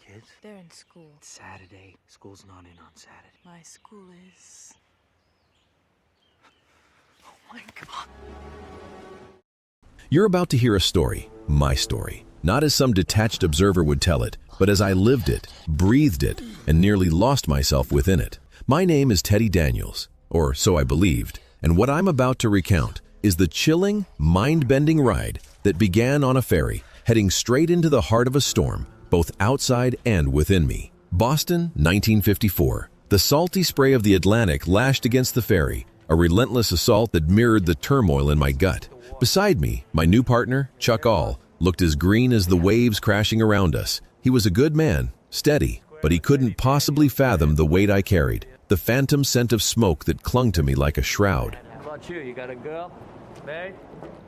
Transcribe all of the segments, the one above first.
kids? They're in school. It's Saturday. School's not in on Saturday. My school is... Oh my God. You're about to hear a story, my story. Not as some detached observer would tell it, but as I lived it, breathed it, and nearly lost myself within it. My name is Teddy Daniels, or so I believed, and what I'm about to recount is the chilling, mind-bending ride that began on a ferry, heading straight into the heart of a storm, both outside and within me. Boston, 1954. The salty spray of the Atlantic lashed against the ferry, a relentless assault that mirrored the turmoil in my gut. Beside me, my new partner, Chuck All, looked as green as the waves crashing around us. He was a good man, steady, but he couldn't possibly fathom the weight I carried, the phantom scent of smoke that clung to me like a shroud. How about you? You got a girl? Married?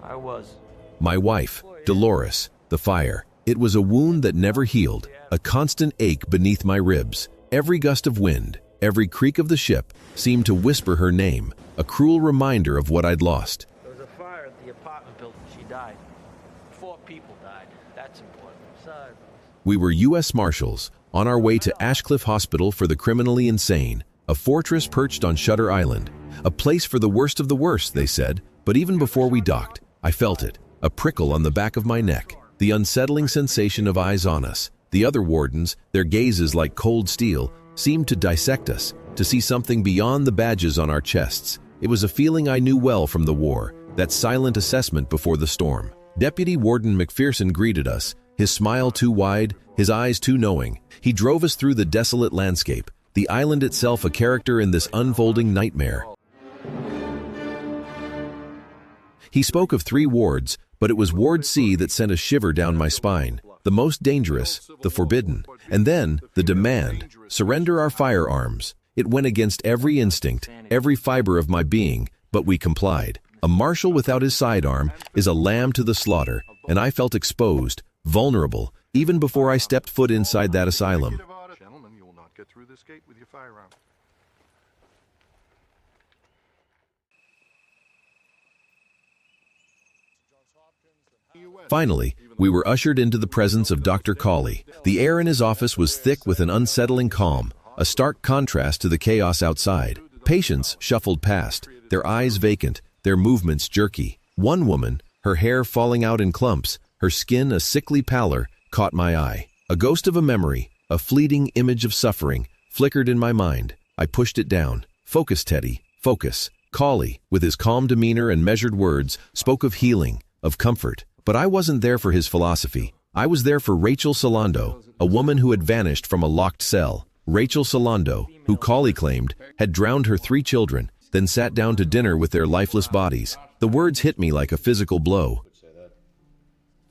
I was. My wife, Dolores, the fire. It was a wound that never healed, a constant ache beneath my ribs. Every gust of wind, every creak of the ship seemed to whisper her name, a cruel reminder of what I'd lost. There was a fire at the apartment building. She died. 4 people died. That's important. Sorry. We were U.S. Marshals, on our way to Ashcliff Hospital for the criminally insane, a fortress perched on Shudder Island. A place for the worst of the worst, they said, but even before we docked, I felt it, a prickle on the back of my neck, the unsettling sensation of eyes on us. The other wardens, their gazes like cold steel, seemed to dissect us, to see something beyond the badges on our chests. It was a feeling I knew well from the war, that silent assessment before the storm. Deputy Warden McPherson greeted us, his smile too wide, his eyes too knowing. He drove us through the desolate landscape, the island itself a character in this unfolding nightmare. He spoke of 3 wards, but it was Ward C that sent a shiver down my spine. The most dangerous, the forbidden, and then the demand, surrender our firearms. It went against every instinct, every fiber of my being, but we complied. A marshal without his sidearm is a lamb to the slaughter, and I felt exposed, vulnerable, even before I stepped foot inside that asylum. Gentlemen, you will not get through this gate with your firearm. Finally, we were ushered into the presence of Dr. Cawley. The air in his office was thick with an unsettling calm, a stark contrast to the chaos outside. Patients shuffled past, their eyes vacant, their movements jerky. One woman, her hair falling out in clumps, her skin a sickly pallor, caught my eye. A ghost of a memory, a fleeting image of suffering, flickered in my mind. I pushed it down. Focus, Teddy, focus. Cawley, with his calm demeanor and measured words, spoke of healing, of comfort. But I wasn't there for his philosophy. I was there for Rachel Solando, a woman who had vanished from a locked cell. Rachel Solando, who Cawley claimed, had drowned her 3 children, then sat down to dinner with their lifeless bodies. The words hit me like a physical blow.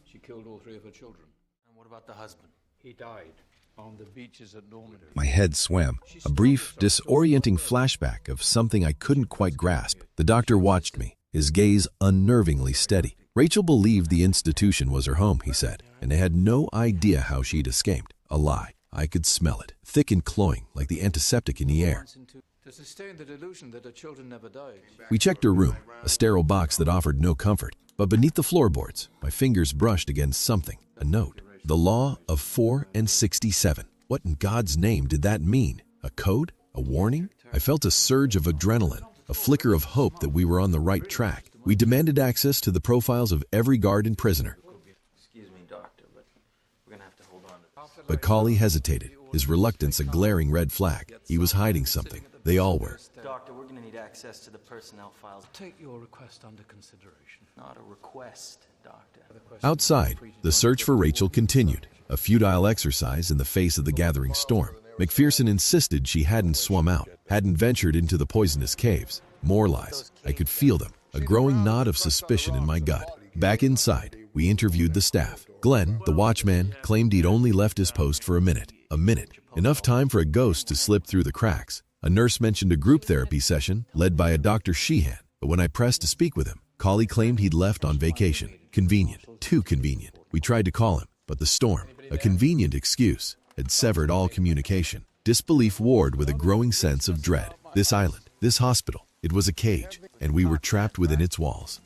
She killed all 3 of her children. And what about the husband? He died on the beaches at Normandy. My head swam, a brief, disorienting flashback of something I couldn't quite grasp. The doctor watched me, his gaze unnervingly steady. Rachel believed the institution was her home, he said, and they had no idea how she'd escaped. A lie. I could smell it, thick and cloying, like the antiseptic in the air. To sustain the delusion that her children never died. We checked her room, a sterile box that offered no comfort. But beneath the floorboards, my fingers brushed against something, a note. The law of 4 and 67. What in God's name did that mean? A code? A warning? I felt a surge of adrenaline, a flicker of hope that we were on the right track. We demanded access to the profiles of every guard and prisoner. Excuse me, doctor, but we're gonna have to hold on to this. But Cawley hesitated, his reluctance a glaring red flag. He was hiding something. They all were. Doctor, we're gonna need access to the personnel files. Take your request under consideration. Not a request, doctor. Outside, the search for Rachel continued, a futile exercise in the face of the gathering storm. McPherson insisted she hadn't swum out, hadn't ventured into the poisonous caves. More lies. I could feel them, a growing knot of suspicion in my gut. Back inside, we interviewed the staff. Glenn, the watchman, claimed he'd only left his post for a minute. A minute. Enough time for a ghost to slip through the cracks. A nurse mentioned a group therapy session led by a Dr. Sheehan, but when I pressed to speak with him, Cawley claimed he'd left on vacation. Convenient. Too convenient. We tried to call him, but the storm, a convenient excuse, had severed all communication. Disbelief warred with a growing sense of dread. This island, this hospital, it was a cage, and we were trapped within its walls.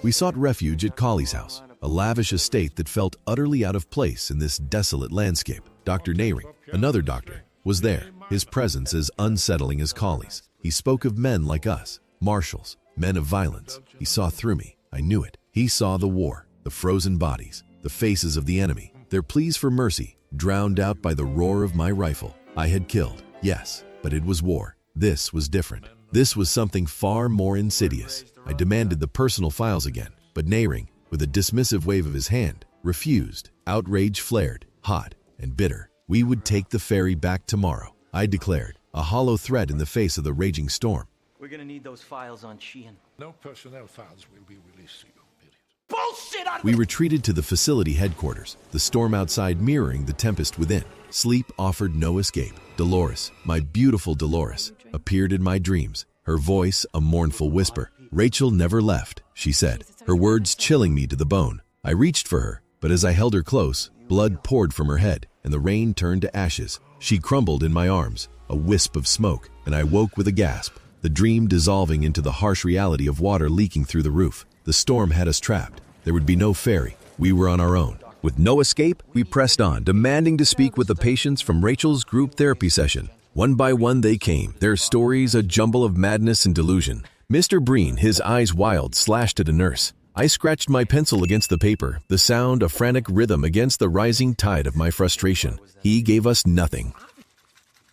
We sought refuge at Cawley's house, a lavish estate that felt utterly out of place in this desolate landscape. Dr. Nehring, another doctor, was there, his presence as unsettling as Colley's. He spoke of men like us, marshals, men of violence. He saw through me. I knew it. He saw the war, the frozen bodies, the faces of the enemy, their pleas for mercy, drowned out by the roar of my rifle. I had killed, yes, but it was war. This was different. This was something far more insidious. I demanded the personal files again, but Nehring, with a dismissive wave of his hand, refused. Outrage flared, hot and bitter. We would take the ferry back tomorrow, I declared, a hollow threat in the face of the raging storm. We're gonna need those files on Sheehan. No personnel files will be released to you, period. Bullshit! We retreated to the facility headquarters, the storm outside mirroring the tempest within. Sleep offered no escape. Dolores, my beautiful Dolores, appeared in my dreams, her voice a mournful whisper. Rachel never left, she said, her words chilling me to the bone. I reached for her, but as I held her close, blood poured from her head, and the rain turned to ashes. She crumbled in my arms, a wisp of smoke, and I woke with a gasp, the dream dissolving into the harsh reality of water leaking through the roof. The storm had us trapped. There would be no ferry. We were on our own. With no escape, we pressed on, demanding to speak with the patients from Rachel's group therapy session. One by one they came, their stories a jumble of madness and delusion. Mr. Breen, his eyes wild, slashed at a nurse. I scratched my pencil against the paper, the sound a frantic rhythm against the rising tide of my frustration. He gave us nothing.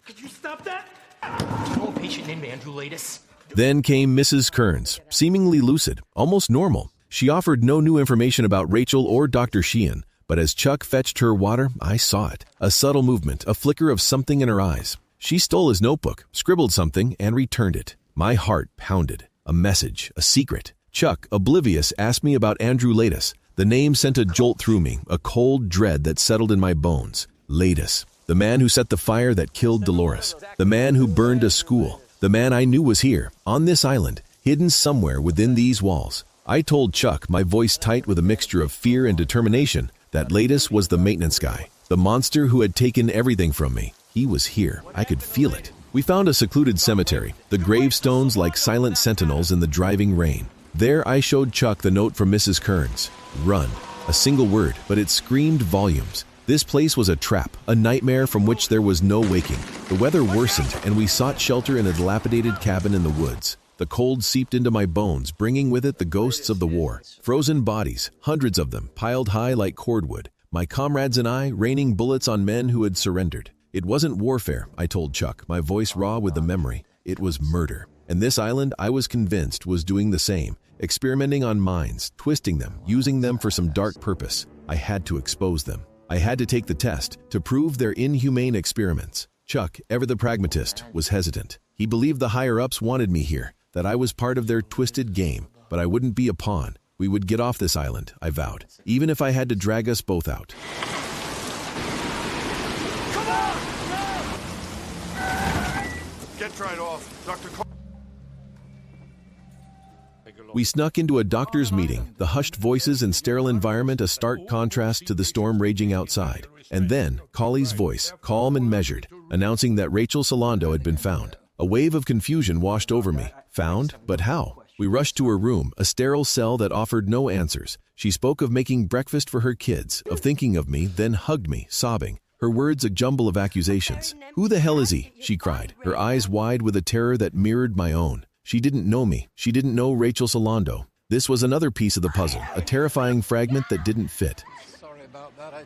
Could you stop that? No patient named Andrew Latus. Then came Mrs. Kearns, seemingly lucid, almost normal. She offered no new information about Rachel or Dr. Sheehan, but as Chuck fetched her water, I saw it. A subtle movement, a flicker of something in her eyes. She stole his notebook, scribbled something, and returned it. My heart pounded. A message, a secret. Chuck, oblivious, asked me about Andrew Latus. The name sent a jolt through me, a cold dread that settled in my bones. Latus, the man who set the fire that killed Dolores, the man who burned a school, the man I knew was here, on this island, hidden somewhere within these walls. I told Chuck, my voice tight with a mixture of fear and determination, that Latus was the maintenance guy, the monster who had taken everything from me. He was here. I could feel it. We found a secluded cemetery, the gravestones like silent sentinels in the driving rain. There I showed Chuck the note from Mrs. Kearns. Run. A single word, but it screamed volumes. This place was a trap, a nightmare from which there was no waking. The weather worsened, and we sought shelter in a dilapidated cabin in the woods. The cold seeped into my bones, bringing with it the ghosts of the war. Frozen bodies, hundreds of them, piled high like cordwood. My comrades and I raining bullets on men who had surrendered. It wasn't warfare, I told Chuck, my voice raw with the memory. It was murder. And this island, I was convinced, was doing the same, experimenting on minds, twisting them, using them for some dark purpose. I had to expose them. I had to take the test, to prove their inhumane experiments. Chuck, ever the pragmatist, was hesitant. He believed the higher-ups wanted me here, that I was part of their twisted game, but I wouldn't be a pawn. We would get off this island, I vowed, even if I had to drag us both out. Come on! Get right off, Dr. We snuck into a doctor's meeting, the hushed voices and sterile environment a stark contrast to the storm raging outside. And then, Colley's voice, calm and measured, announcing that Rachel Solando had been found. A wave of confusion washed over me. Found? But how? We rushed to her room, a sterile cell that offered no answers. She spoke of making breakfast for her kids, of thinking of me, then hugged me, sobbing. Her words a jumble of accusations. "Who the hell is he?" she cried, her eyes wide with a terror that mirrored my own. She didn't know me. She didn't know Rachel Solando. This was another piece of the puzzle, a terrifying fragment that didn't fit. Sorry about that.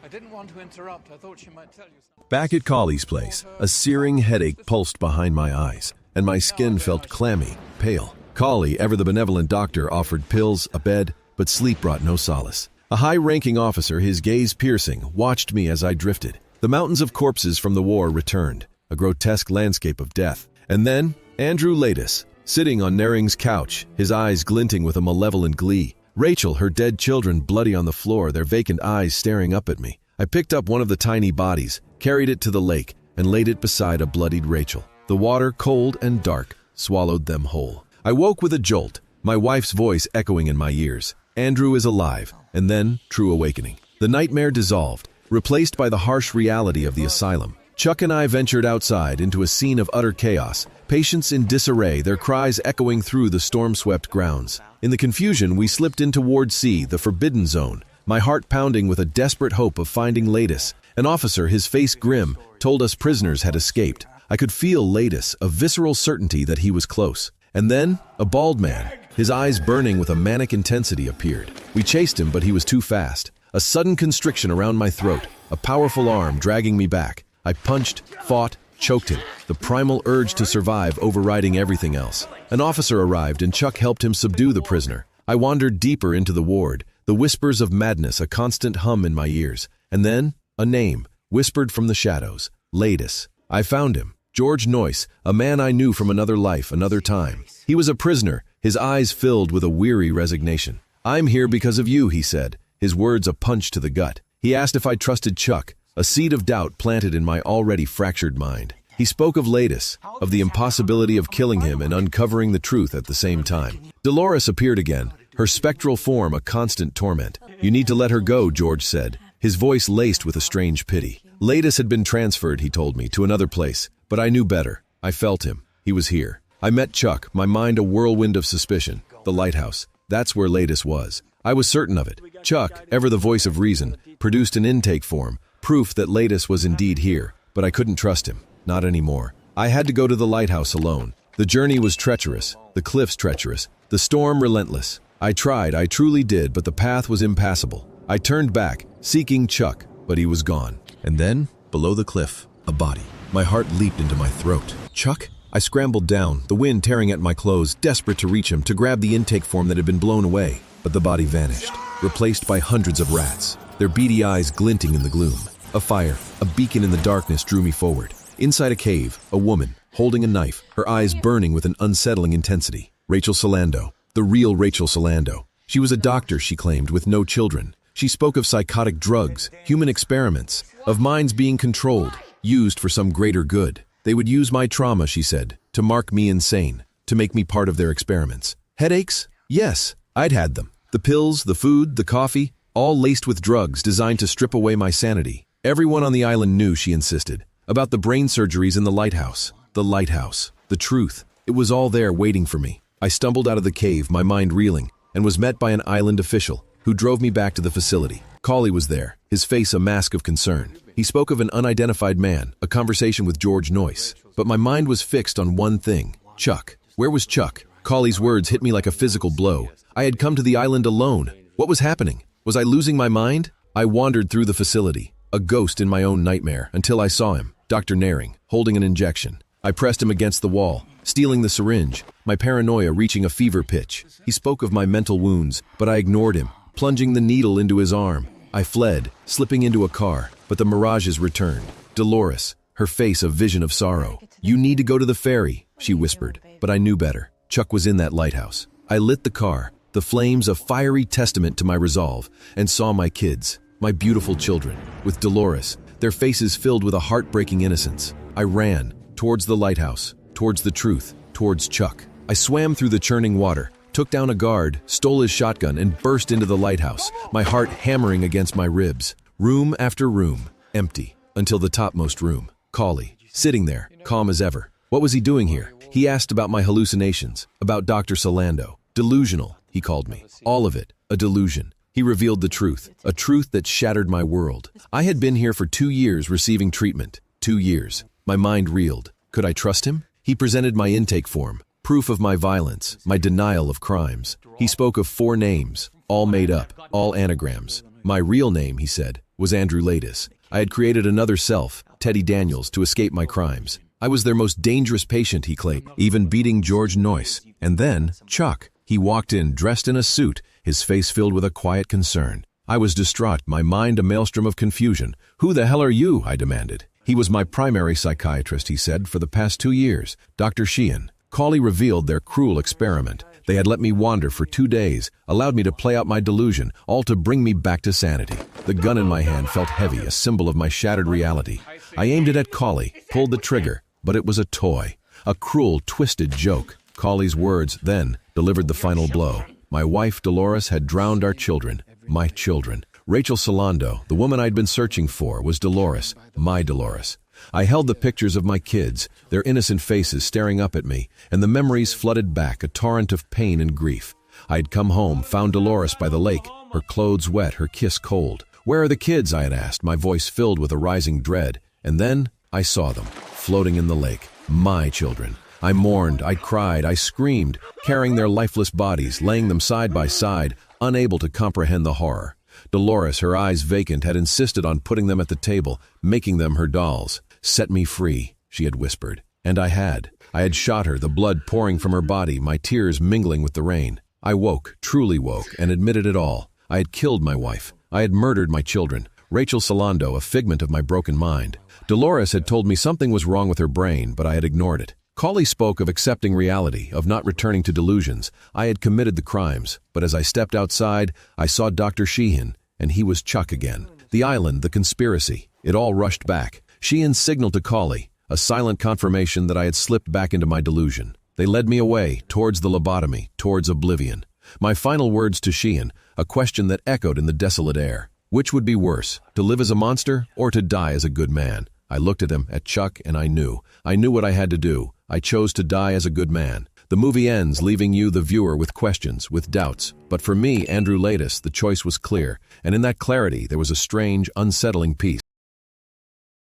I didn't want to interrupt. I thought she might tell you something. Back at Colley's place, a searing headache pulsed behind my eyes, and my skin felt clammy, pale. Colley, ever the benevolent doctor, offered pills, a bed, but sleep brought no solace. A high-ranking officer, his gaze piercing, watched me as I drifted. The mountains of corpses from the war returned, a grotesque landscape of death. And then, Andrew Latus, sitting on Nehring's couch, his eyes glinting with a malevolent glee. Rachel, her dead children bloody on the floor, their vacant eyes staring up at me. I picked up one of the tiny bodies, carried it to the lake, and laid it beside a bloodied Rachel. The water, cold and dark, swallowed them whole. I woke with a jolt, my wife's voice echoing in my ears. Andrew is alive, and then true awakening. The nightmare dissolved, replaced by the harsh reality of the asylum. Chuck and I ventured outside into a scene of utter chaos, patients in disarray, their cries echoing through the storm-swept grounds. In the confusion, we slipped into Ward C, the forbidden zone, my heart pounding with a desperate hope of finding Latus. An officer, his face grim, told us prisoners had escaped. I could feel Latus, a visceral certainty that he was close. And then, a bald man, his eyes burning with a manic intensity, appeared. We chased him, but he was too fast. A sudden constriction around my throat, a powerful arm dragging me back. I punched, fought, choked him, the primal urge to survive overriding everything else. An officer arrived and Chuck helped him subdue the prisoner. I wandered deeper into the ward, the whispers of madness a constant hum in my ears. And then, a name, whispered from the shadows, Latus. I found him, George Noyce, a man I knew from another life, another time. He was a prisoner, his eyes filled with a weary resignation. "I'm here because of you," he said, his words a punch to the gut. He asked if I trusted Chuck, a seed of doubt planted in my already fractured mind. He spoke of Latus, of the impossibility of killing him and uncovering the truth at the same time. Dolores appeared again, her spectral form a constant torment. "You need to let her go," George said, his voice laced with a strange pity. Latus had been transferred, he told me, to another place, but I knew better. I felt him. He was here. I met Chuck, my mind a whirlwind of suspicion. The lighthouse. That's where Latus was. I was certain of it. Chuck, ever the voice of reason, produced an intake form, proof that Latus was indeed here, but I couldn't trust him. Not anymore. I had to go to the lighthouse alone. The journey was treacherous, the cliffs treacherous, the storm relentless. I tried, I truly did, but the path was impassable. I turned back, seeking Chuck, but he was gone. And then, below the cliff, a body. My heart leaped into my throat. Chuck? I scrambled down, the wind tearing at my clothes, desperate to reach him, to grab the intake form that had been blown away. But the body vanished, replaced by hundreds of rats, their beady eyes glinting in the gloom. A fire, a beacon in the darkness drew me forward. Inside a cave, a woman, holding a knife, her eyes burning with an unsettling intensity. Rachel Solando, the real Rachel Solando. She was a doctor, she claimed, with no children. She spoke of psychotic drugs, human experiments, of minds being controlled, used for some greater good. They would use my trauma, she said, to mark me insane, to make me part of their experiments. Headaches? Yes, I'd had them. The pills, the food, the coffee, all laced with drugs designed to strip away my sanity. Everyone on the island knew, she insisted, about the brain surgeries in the lighthouse. The lighthouse. The truth. It was all there waiting for me. I stumbled out of the cave, my mind reeling, and was met by an island official who drove me back to the facility. Colley was there, his face a mask of concern. He spoke of an unidentified man, a conversation with George Noyce. But my mind was fixed on one thing. Chuck. Where was Chuck? Colley's words hit me like a physical blow. I had come to the island alone. What was happening? Was I losing my mind? I wandered through the facility, a ghost in my own nightmare, until I saw him, Dr. Naring, holding an injection. I pressed him against the wall, stealing the syringe, my paranoia reaching a fever pitch. He spoke of my mental wounds, but I ignored him, plunging the needle into his arm. I fled, slipping into a car, but the mirages returned. Dolores, her face a vision of sorrow. "You need to go to the ferry," she whispered, but I knew better. Chuck was in that lighthouse. I lit the car, the flames a fiery testament to my resolve, and saw my kids, my beautiful children, with Dolores, their faces filled with a heartbreaking innocence. I ran, towards the lighthouse, towards the truth, towards Chuck. I swam through the churning water, took down a guard, stole his shotgun, and burst into the lighthouse, my heart hammering against my ribs. Room after room, empty, until the topmost room. Colley, sitting there, calm as ever. What was he doing here? He asked about my hallucinations, about Dr. Solando. Delusional, he called me. All of it, a delusion. He revealed the truth, a truth that shattered my world. I had been here for 2 years receiving treatment. 2 years. My mind reeled. Could I trust him? He presented my intake form, proof of my violence, my denial of crimes. He spoke of 4 names, all made up, all anagrams. My real name, he said, was Andrew Latus. I had created another self, Teddy Daniels, to escape my crimes. I was their most dangerous patient, he claimed, even beating George Noyce. And then, Chuck. He walked in, dressed in a suit, his face filled with a quiet concern. I was distraught, my mind a maelstrom of confusion. "Who the hell are you?" I demanded. "He was my primary psychiatrist," he said, "for the past 2 years. Dr. Sheehan." Colley revealed their cruel experiment. They had let me wander for 2 days, allowed me to play out my delusion, all to bring me back to sanity. The gun in my hand felt heavy, a symbol of my shattered reality. I aimed it at Colley, pulled the trigger, but it was a toy, a cruel, twisted joke. Colley's words then delivered the final blow. My wife, Dolores, had drowned our children, my children. Rachel Solando, the woman I'd been searching for, was Dolores, my Dolores. I held the pictures of my kids, their innocent faces staring up at me, and the memories flooded back, a torrent of pain and grief. I had come home, found Dolores by the lake, her clothes wet, her kiss cold. "Where are the kids?" I had asked, my voice filled with a rising dread. And then I saw them, floating in the lake. My children. I mourned, I cried, I screamed, carrying their lifeless bodies, laying them side by side, unable to comprehend the horror. Dolores, her eyes vacant, had insisted on putting them at the table, making them her dolls. "Set me free," she had whispered. And I had. I had shot her, the blood pouring from her body, my tears mingling with the rain. I woke, truly woke, and admitted it all. I had killed my wife. I had murdered my children. Rachel Solando, a figment of my broken mind. Dolores had told me something was wrong with her brain, but I had ignored it. Cawley spoke of accepting reality, of not returning to delusions. I had committed the crimes, but as I stepped outside, I saw Dr. Sheehan, and he was Chuck again. The island, the conspiracy, it all rushed back. Sheehan signaled to Cawley, a silent confirmation that I had slipped back into my delusion. They led me away, towards the lobotomy, towards oblivion. My final words to Sheehan, a question that echoed in the desolate air. Which would be worse, to live as a monster or to die as a good man? I looked at him, at Chuck, and I knew. I knew what I had to do. I chose to die as a good man. The movie ends, leaving you, the viewer, with questions, with doubts. But for me, Andrew Laeddis, the choice was clear, and in that clarity there was a strange, unsettling peace.